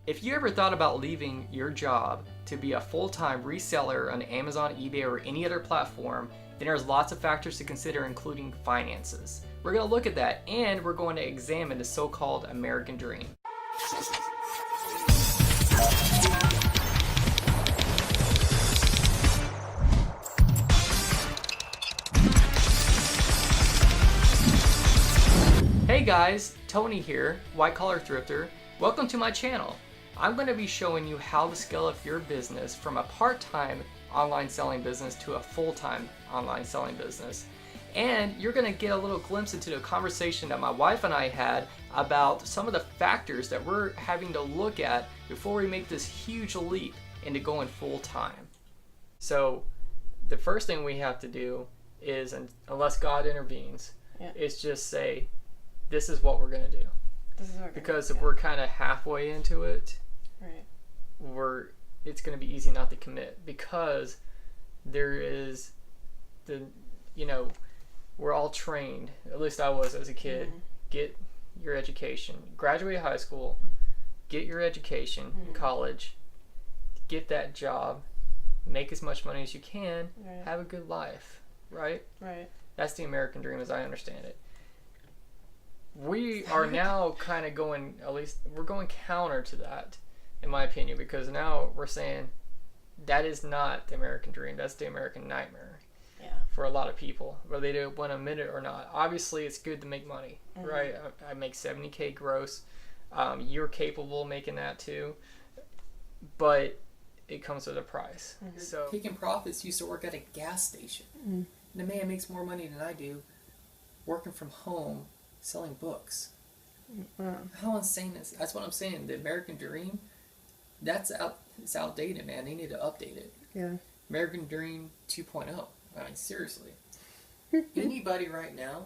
If you ever thought about leaving your job to be a full-time reseller on Amazon, eBay, or any other platform, then there's lots of factors to consider, including finances. We're going to look at that, and we're going to examine the so-called American dream. Hey guys, Tony here, White Collar Thrifter. Welcome to my channel. I'm going to be showing you how to scale up your business from a part-time online selling business to a full-time online selling business. And you're going to get a little glimpse into the conversation that my wife and I had about some of the factors that we're having to look at before we make this huge leap into going full-time. So the first thing we have to do is, unless God intervenes, is just say, this is what we're going to do. Because if we're kind of halfway into it, it's going to be easy not to commit, because there is we're all trained, at least I was as a kid, get your education, graduate high school, get your education in college, get that job, make as much money as you can, have a good life, right? That's the American dream as I understand it. We are now kind of going, at least we're going counter to that, in my opinion, because now we're saying that is not the American dream, that's the American nightmare for a lot of people, whether they do want to admit it or not. Obviously, it's good to make money, right? I make $70K gross. You're capable of making that too, but it comes with a price. So Taking Profits used to work at a gas station. And the man makes more money than I do working from home selling books. How insane is that? That's what I'm saying. The American dream, it's outdated, man. They need to update it. American Dream 2.0. I mean, seriously. Anybody right now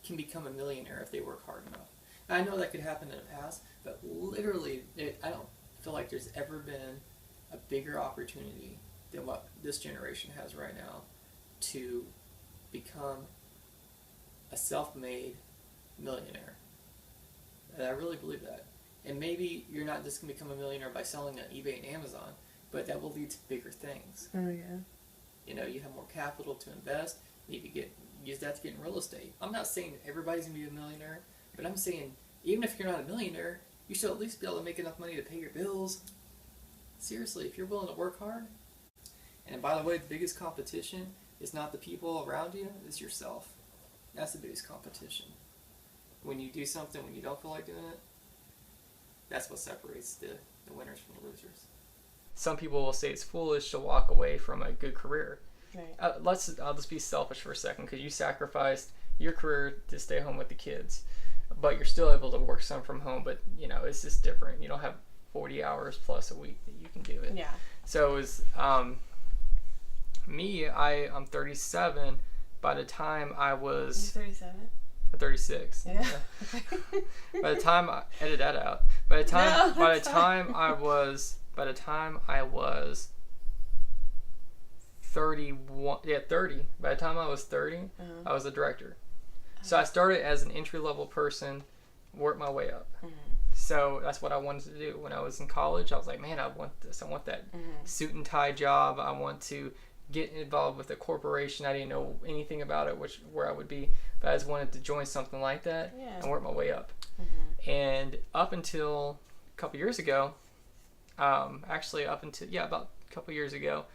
can become a millionaire if they work hard enough. I know that could happen in the past, but literally, I don't feel like there's ever been a bigger opportunity than what this generation has right now to become a self-made millionaire. And I really believe that. And maybe you're not just going to become a millionaire by selling on eBay and Amazon, but that will lead to bigger things. You have more capital to invest. Maybe use that to get in real estate. I'm not saying everybody's going to be a millionaire, but I'm saying even if you're not a millionaire, you should at least be able to make enough money to pay your bills. Seriously, if you're willing to work hard. And by the way, the biggest competition is not the people around you, it's yourself. That's the biggest competition. When you do something when you don't feel like doing it, that's what separates the winners from the losers. some people will say it's foolish to walk away from a good career. I'll just be selfish for a second, because you sacrificed your career to stay home with the kids, but you're still able to work some from home. But it's just different. You don't have 40 hours plus a week that you can do it. So it was me. I'm 37. By the time I was 37. 36. Yeah. By the time I edit that out. By the time I was 31. Yeah, 30. By the time I was 30, I was a director. So I started as an entry-level person, worked my way up. So that's what I wanted to do. When I was in college, I was like, man, I want this. I want that suit and tie job. I want to get involved with a corporation. I didn't know anything about it, where I would be, but I just wanted to join something like that and work my way up. And up until a couple years ago, about a couple years ago,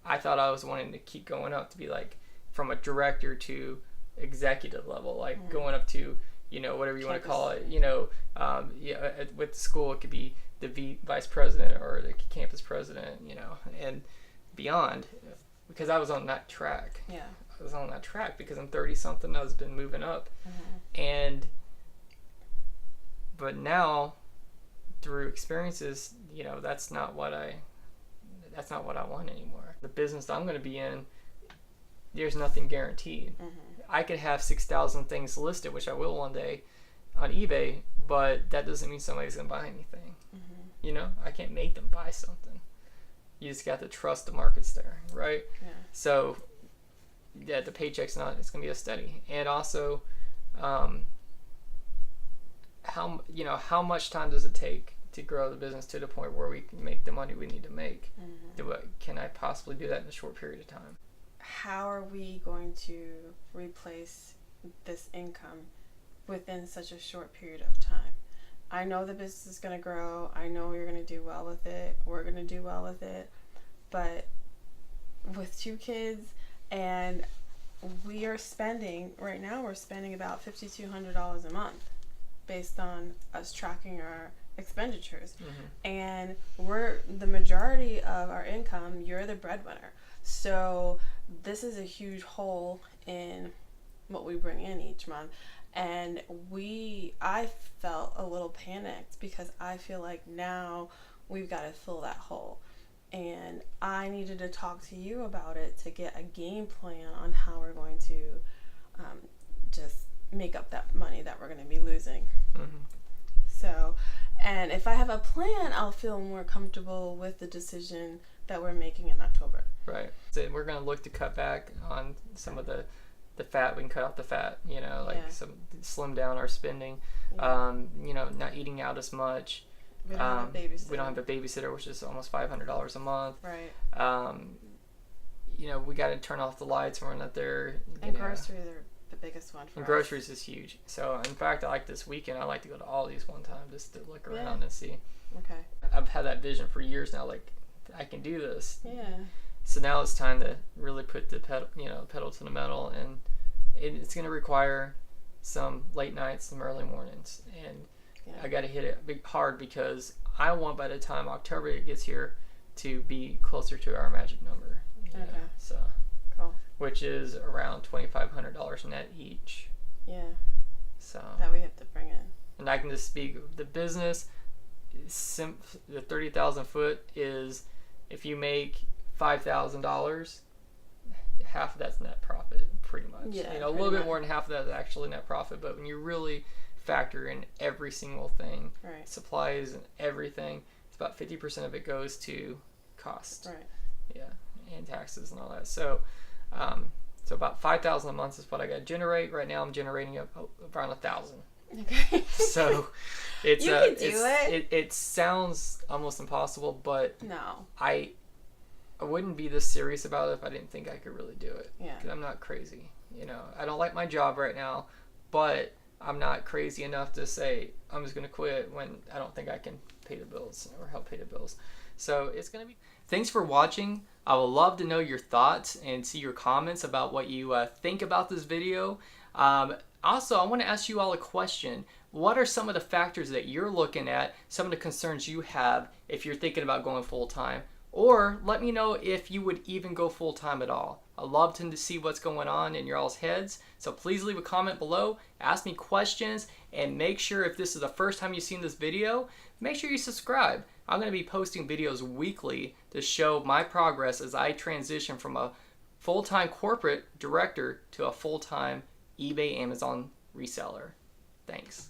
I thought I was wanting to keep going up to be like from a director to executive level, like going up to whatever you want to call it. With the school, it could be the vice president or the campus president, and beyond. Because I was on that track. I was on that track because I'm 30 something. I've been moving up, but now through experiences, that's not what I want anymore. The business I'm going to be in, there's nothing guaranteed. I could have 6,000 things listed, which I will one day, on eBay, but that doesn't mean somebody's going to buy anything. I can't make them buy something. You just got to trust the market's there, right? So, the paycheck's it's going to be a steady. And also, how much time does it take to grow the business to the point where we can make the money we need to make. Can I possibly do that in a short period of time? How are we going to replace this income within such a short period of time? I know the business is going to grow. I know you're going to do well with it. We're going to do well with it. But with 2 kids, and we're spending about $5,200 a month based on us tracking our expenditures. And we're the majority of our income, you're the breadwinner. So this is a huge hole in what we bring in each month. And I felt a little panicked because I feel like now we've got to fill that hole. And I needed to talk to you about it to get a game plan on how we're going to just make up that money that we're going to be losing. So, and if I have a plan, I'll feel more comfortable with the decision that we're making in October. Right. So we're going to look to cut back on some of the fat. We can cut off the fat, some slim down our spending, not eating out as much. We don't have a babysitter. We don't have a babysitter, which is almost $500 a month. Right. We got to turn off the lights when we're not there. And groceries are the biggest one for and us. Groceries is huge. So, in fact, this weekend, I like to go to Aldi's one time just to look around and see. Okay. I've had that vision for years now, like, I can do this. Yeah. So now it's time to really put the pedal to the metal, and it's going to require some late nights, some early mornings, and I got to hit it hard because I want by the time October gets here to be closer to our magic number. Okay. So, cool. Which is around $2,500 net each. Yeah. So that we have to bring in. And I can just speak the business. The 30,000 foot is if you make $5,000, half of that's net profit, pretty much. Yeah, a little bit more than half of that is actually net profit. But when you really factor in every single thing, right, supplies and everything, it's about 50% of it goes to cost. Right. Yeah, and taxes and all that. So, so about $5,000 a month is what I got to generate. Right now, I'm generating around 1,000. Okay. So, it's you can do it. It sounds almost impossible, but no, I wouldn't be this serious about it if I didn't think I could really do it. Yeah. Because I'm not crazy. I don't like my job right now, but I'm not crazy enough to say I'm just going to quit when I don't think I can pay the bills or help pay the bills. So it's going to be... Thanks for watching. I would love to know your thoughts and see your comments about what you think about this video. Also, I want to ask you all a question. What are some of the factors that you're looking at, some of the concerns you have if you're thinking about going full-time? Or let me know if you would even go full-time at all. I'd love to see what's going on in your all's heads. So please leave a comment below, ask me questions, and make sure if this is the first time you've seen this video, make sure you subscribe. I'm going to be posting videos weekly to show my progress as I transition from a full-time corporate director to a full-time eBay Amazon reseller. Thanks.